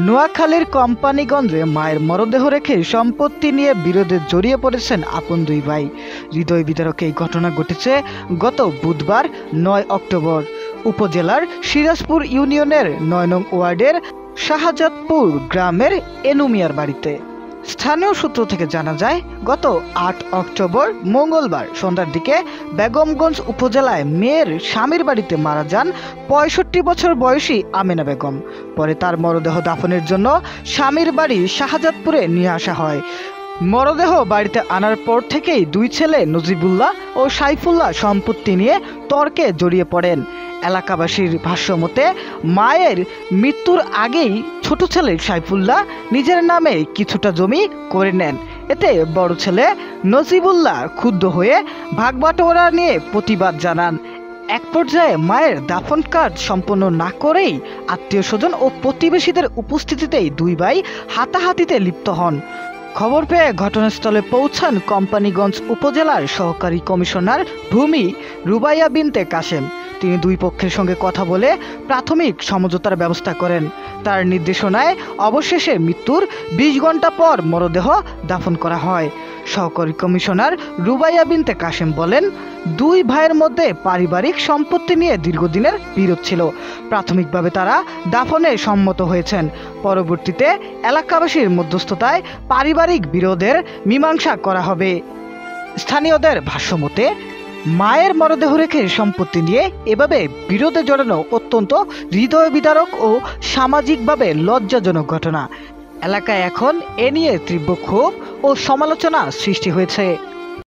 নোয়াখালীর কোম্পানিগঞ্জে মায়ের মরদেহ রেখে সম্পত্তি নিয়ে বিরোধে জড়িয়ে পড়েছেন আপন দুই ভাই। হৃদয় বিদারক এই ঘটনা ঘটেছে গত বুধবার ৯ অক্টোবর উপজেলার সিরাজপুর ইউনিয়নের ৯ নং ওয়ার্ডের শাহজাদপুর গ্রামের এনুমিয়ার বাড়িতে। স্থানীয় সূত্র থেকে জানা যায়, গত ৮ অক্টোবর মঙ্গলবার সন্ধ্যার দিকে বেগমগঞ্জ উপজেলায় মেয়ের স্বামীর বাড়িতে মারা যান ৬৫ বছর বয়সী আমেনা বেগম। পরে তার মরদেহ দাফনের জন্য স্বামীর বাড়ি শাহজাদপুরে নিয়ে আসা হয়। মরদেহ বাড়িতে আনার পর থেকেই দুই ছেলে নজিবুল্লাহ ও সাইফুল্লাহ সম্পত্তি নিয়ে তর্কে জড়িয়ে পড়েন। এলাকাবাসীর ভাষ্যমতে, মায়ের মৃত্যুর আগেই ছোট ছেলে সাইফুল্লাহ নিজের নামে কিছুটা জমি করে নেন। এতে বড় ছেলে নজিবুল্লাহ ক্ষুব্ধ হয়ে ভাগবাটোয়ারা নিয়ে প্রতিবাদ জানান। এক পর্যায়ে মায়ের দাফন কাজ সম্পন্ন না করেই আত্মীয় স্বজন ও প্রতিবেশীদের উপস্থিতিতেই দুই ভাই হাতাহাতিতে লিপ্ত হন। খবর পেয়ে ঘটনাস্থলে পৌঁছান কোম্পানিগঞ্জ উপজেলার সহকারী কমিশনার ভূমি রুবাইয়া বিনতে কাশেম। তিনি দুই পক্ষের সঙ্গে কথা বলে প্রাথমিক সমঝোতার ব্যবস্থা করেন। তার নির্দেশনায় অবশেষে মৃত্যুর ২০ ঘন্টা পর মরদেহ দাফন করা হয়। সহকারী কমিশনার রুবাইয়া বিনতে কাশেম বলেন, দুই ভাইয়ের মধ্যে পারিবারিক সম্পত্তি নিয়ে দীর্ঘদিনের বিরোধ ছিল। প্রাথমিকভাবে তারা দাফনে সম্মত হয়েছেন। পরবর্তীতে এলাকাবাসীর মধ্যস্থতায় পারিবারিক বিরোধের মীমাংসা করা হবে। স্থানীয়দের ভাষ্যমতে, মায়ের মরদেহ রেখে সম্পত্তি নিয়ে এভাবে বিরোধে জড়ানো অত্যন্ত হৃদয় বিদারক ও সামাজিকভাবে লজ্জাজনক ঘটনা। এলাকায় এখন এ নিয়ে তীব্র ক্ষোভ ও সমালোচনা সৃষ্টি হয়েছে।